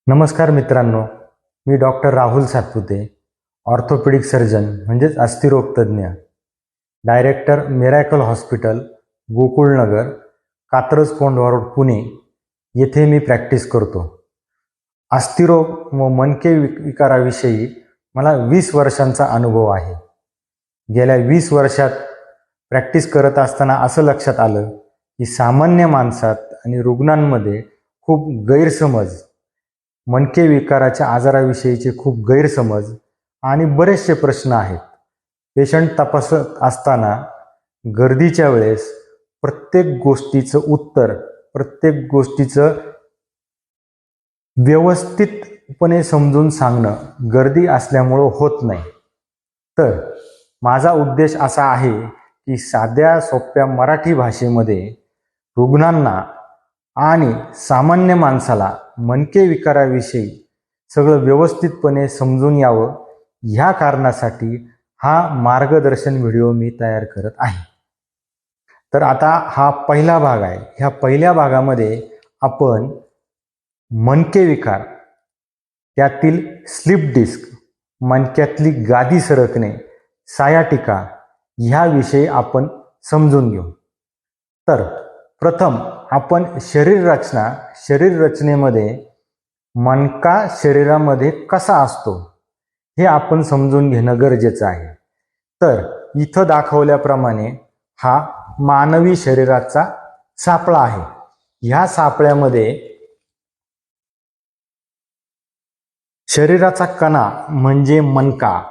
नमस्कार मित्रांनो, मी doctor Rahul Satpute, orthopaedic surgeon म्हणजेच अस्थिरोग तज्ज्ञ, director miracle hospital, Gokulnagar, Katraj Kondhwa road, Pune येथे मी प्रॅक्टिस करतो. अस्थिरोग व मणके विकाराविषयी मला 20 वर्षांचा अनुभव आहे. गेल्या 20 वर्षात प्रॅक्टिस करत असताना असं लक्षात आलं की सामान्य माणसात आणि रुग्णांमध्ये खूप गैरसमज, मणके विकाराच्या आजाराविषयीचे खूप गैरसमज आणि बरेचसे प्रश्न आहेत. पेशंट तपासत असताना गर्दीच्या वेळेस प्रत्येक गोष्टीचं उत्तर, प्रत्येक गोष्टीचं व्यवस्थितपणे समजून सांगणं गर्दी असल्यामुळं होत नाही. तर माझा उद्देश असा आहे की साध्या सोप्या मराठी भाषेमध्ये रुग्णांना आणि सामान्य माणसाला मणके विकाराविषयी सगळं व्यवस्थितपणे समजून यावं, ह्या कारणासाठी हा मार्गदर्शन व्हिडिओ मी तयार करत आहे. तर आता हा पहिला भाग आहे. ह्या पहिल्या भागामध्ये आपण मणके विकार, त्यातील स्लिप डिस्क, मणक्यातली गादी सरकणे, सायाटिका ह्याविषयी आपण समजून घेऊ. तर प्रथम आपण शरीर रचनेमध्ये मणका शरीरामध्ये कसा असतो हे आपण समजून घेणं गरजेचं आहे. तर इथं दाखवल्याप्रमाणे हा मानवी शरीराचा सापळा आहे. ह्या सापळ्यामध्ये शरीराचा कणा म्हणजे मणका,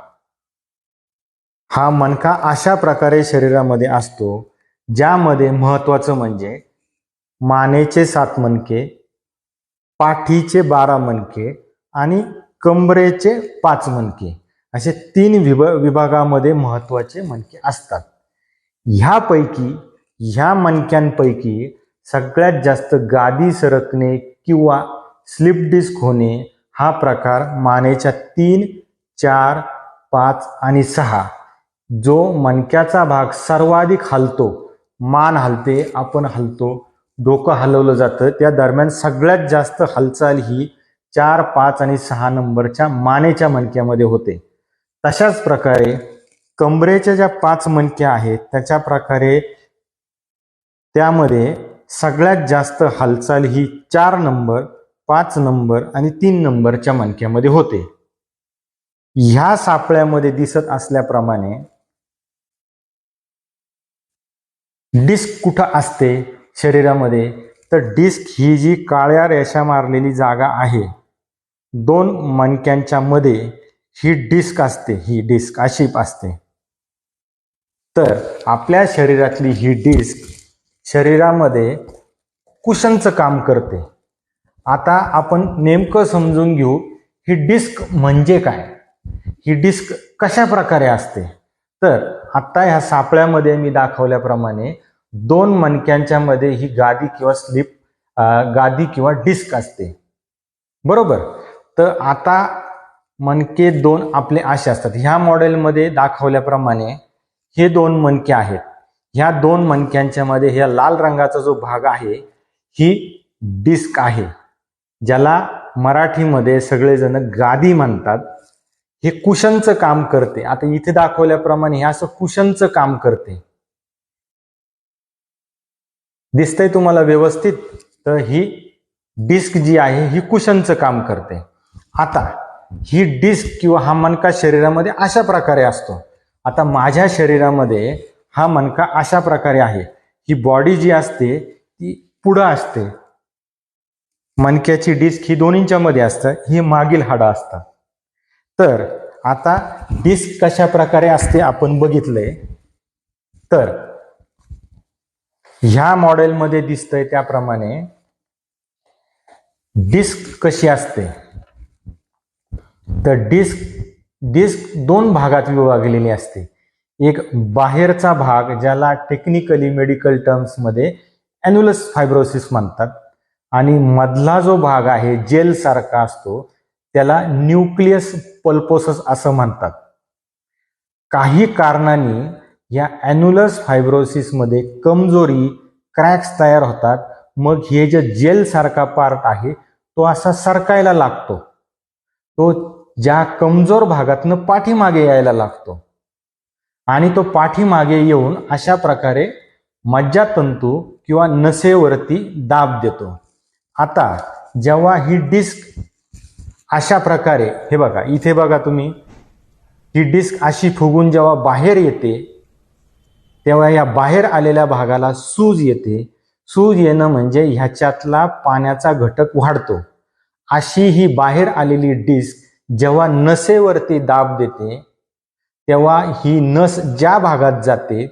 हा मणका अशा प्रकारे शरीरामध्ये असतो, ज्यामध्ये महत्त्वाचं म्हणजे मानेचे 7 मणके, पाठीचे 12 मणके आणि कंबरेचे 5 मणके, असे 3 विभागामध्ये महत्त्वाचे मणके असतात. ह्या मणक्यांपैकी सगळ्यात जास्त गादी सरकणे किंवा स्लिप डिस्क होणे हा प्रकार मानेच्या 3, 4, 5 आणि 6, जो मणक्याचा भाग सर्वाधिक हलतो, मान हलते, आपण हलतो, डोकं हलवलं जातं, त्या दरम्यान सगळ्यात जास्त हालचाल ही 4, 5 आणि 6 नंबरच्या मानेच्या मणक्यामध्ये होते. तशाच प्रकारे कंबरेच्या ज्या 5 मणक्या आहेत त्याच्या प्रकारे त्यामध्ये सगळ्यात जास्त हालचाल ही 4 नंबर, 5 नंबर आणि 3 नंबरच्या मणक्यामध्ये होते. ह्या सापळ्यामध्ये दिसत असल्याप्रमाणे डिस्क कुठं असते शरीरामध्ये, तर डिस्क ही जी काळ्या रेषा मारलेली जागा आहे, 2 मणक्यांच्या मध्ये ही डिस्क असते. ही डिस्क अशी असते. तर आपल्या शरीरातली ही डिस्क शरीरामध्ये कुशनचं काम करते. आता आपण नेमकं समजून घेऊ ही डिस्क म्हणजे काय, ही डिस्क कशा प्रकारे असते. तर आता ह्या सापळ्यामध्ये मी दाखवल्याप्रमाणे 2 मणक्यांच्या मध्ये ही गादी किंवा डिस्क असते, बरोबर. तर आता मणके 2 आपले असे असतात. ह्या मॉडेलमध्ये दाखवल्याप्रमाणे हे 2 मणके आहेत. ह्या 2 मणक्यांच्या मध्ये ह्या लाल रंगाचा जो भाग आहे ही डिस्क आहे, ज्याला मराठीमध्ये सगळेजण गादी म्हणतात. हे कुशनचं काम करते. आता इथे दाखवल्याप्रमाणे हे असं कुशनचं काम करते. दिसतंय तुम्हाला व्यवस्थित? तर ही डिस्क जी आहे ही कुशनचं काम करते. आता ही डिस्क किंवा हा मणका शरीरामध्ये अशा प्रकारे असतो. आता माझ्या शरीरामध्ये हा मणका अशा प्रकारे आहे. ही बॉडी जी असते ती पुढं असते. मणक्याची डिस्क ही दोन्हींच्या मध्ये असतं, ही मागील हाडं असतात. तर आता डिस्क कशा प्रकारे असते आपण बघितलंय. तर ह्या मॉडेलमध्ये दिसतंय त्याप्रमाणे डिस्क कशी असते. तर डिस्क 2 भागात विभागलेली असते. एक बाहेरचा भाग, ज्याला टेक्निकली मेडिकल टर्म्समध्ये ॲन्युलस फायब्रोसिस म्हणतात, आणि मधला जो भाग आहे जेल सारखा असतो त्याला न्यूक्लियस पल्पोसस असं म्हणतात. काही कारणांनी या ॲन्युलस फायब्रोसिसमध्ये कमजोरी, क्रॅक्स तयार होतात. मग हे जे जेल सारखा पार्ट आहे तो असा सरकायला लागतो, तो ज्या कमजोर भागातनं पाठीमागे यायला लागतो आणि तो पाठीमागे येऊन अशा प्रकारे मज्जातंतू किंवा नसेवरती दाब देतो. आता जेव्हा ही डिस्क अशा प्रकारे, हे बघा इथे बघा तुम्ही, ही डिस्क अशी फुगून जेव्हा बाहेर येते तेव्हा या बाहेर आलेल्या भागाला सूज येते. सूज येणं म्हणजे ह्याच्यातला पाण्याचा घटक वाढतो. अशी ही बाहेर आलेली डिस्क जेव्हा नसेवरती दाब देते तेव्हा ही नस ज्या भागात जाते,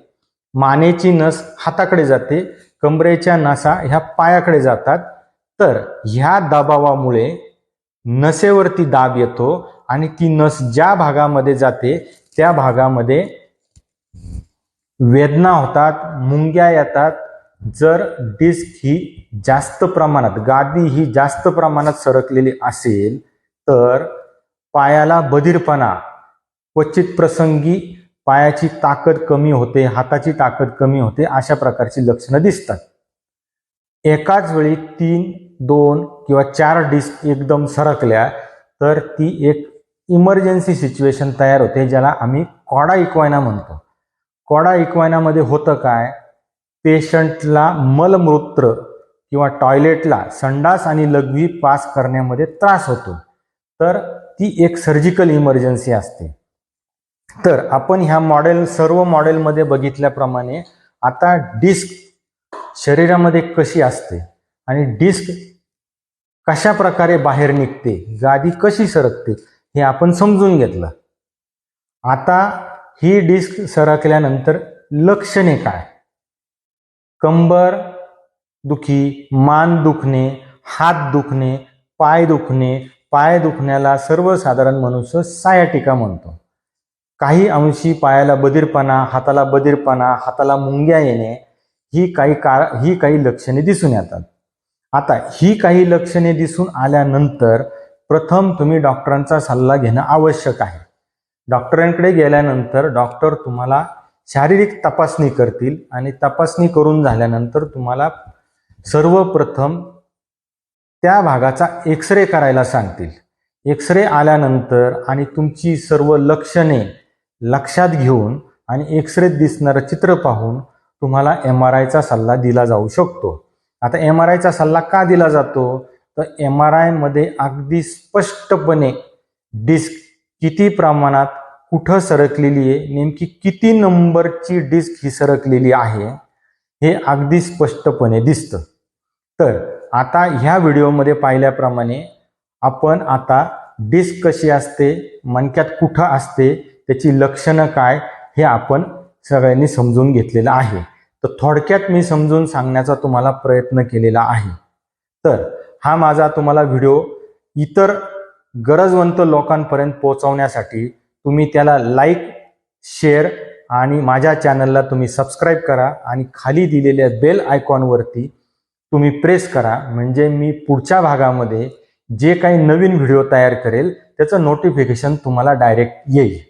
मानेची नस हाताकडे जाते, कमरेच्या नसा ह्या पायाकडे जातात, तर ह्या दबावामुळे नसेवरती दाब येतो आणि ती नस ज्या भागामध्ये जाते त्या भागामध्ये वेदना होतात, मुंग्या येतात. जर डिस्क ही जास्त प्रमाणात, गादी ही जास्त प्रमाणात सरकलेली असेल तर पायाला बधीरपणा, क्वचित प्रसंगी पायाची ताकद कमी होते, हाताची ताकद कमी होते, अशा प्रकारची लक्षणं दिसतात. एकाच वेळी 3, 2 किंवा 4 डिस्क एकदम सरकल्या तर ती एक इमर्जन्सी सिच्युएशन तयार होते, ज्याला आम्ही कॉडा इक्वायना म्हणतो. कॉडा इक्वायनामध्ये होतं काय, पेशंटला मलमूत्र किंवा टॉयलेटला संडास आणि लघवी पास करण्यामध्ये त्रास होतो, तर ती एक सर्जिकल इमर्जन्सी असते. तर आपण ह्या सर्व मॉडेलमध्ये बघितल्याप्रमाणे आता डिस्क शरीरामध्ये कशी असते आणि डिस्क कशा प्रकारे बाहेर निघते, गादी कशी सरकते हे आपण समजून घेतलं. आता ही डिस्क सरकल्यानंतर लक्षणे काय, कंबर दुखी, मान दुखणे, हात दुखणे, पाय दुखणे. पाय दुखण्याला सर्वसाधारण मनुष्य सायाटिका म्हणतो. काही अंशी पायाला बधीरपणा, हाताला बधीरपणा, हाताला मुंग्या येणे, ही काही लक्षणे दिसून येतात. आता ही काही लक्षणे दिसून आल्यानंतर प्रथम तुम्ही डॉक्टरांचा सल्ला घेणं आवश्यक आहे. डॉक्टरांकडे गेल्यानंतर डॉक्टर तुम्हाला शारीरिक तपासणी करतील आणि तपासणी करून झाल्यानंतर तुम्हाला सर्वप्रथम त्या भागाचा एक्सरे करायला सांगतील. एक्सरे आल्यानंतर आणि तुमची सर्व लक्षणे लक्षात घेऊन आणि एक्सरेत दिसणारं चित्र पाहून तुम्हाला MRIचा सल्ला दिला जाऊ शकतो. आता MRIचा सल्ला का दिला जातो, तर MRIमध्ये अगदी स्पष्टपणे डिस्क किती प्रमाणात कुठं सरकलेली आहे, नेमकी किती नंबरची डिस्क ही सरकलेली आहे हे अगदी स्पष्टपणे दिसतं. तर आता ह्या व्हिडिओमध्ये पाहिल्याप्रमाणे आपण आता डिस्क कशी असते, मणक्यात कुठं असते, त्याची लक्षणं काय हे आपण सगळ्यांनी समजून घेतलेलं आहे. तर थोडक्यात मी समजून सांगण्याचा तुम्हाला प्रयत्न केलेला आहे. तर हा माझा तुम्हाला व्हिडिओ इतर गरजवंत लोकांपर्यंत पोहोचवण्यासाठी तुम्ही त्याला लाईक, शेअर आणि माझ्या चॅनलला तुम्ही सबस्क्राईब करा आणि खाली दिलेल्या बेल आयकॉनवरती तुम्ही प्रेस करा, म्हणजे मी पुढच्या भागामध्ये जे काही नवीन व्हिडिओ तयार करेल त्याचं नोटिफिकेशन तुम्हाला डायरेक्ट येईल.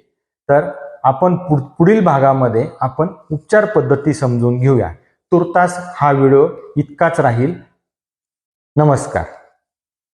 तर आपण पुढील भागामध्ये आपण उपचार पद्धती समजून घेऊया. तुर्तास हा व्हिडिओ इतकाच राहील. नमस्कार.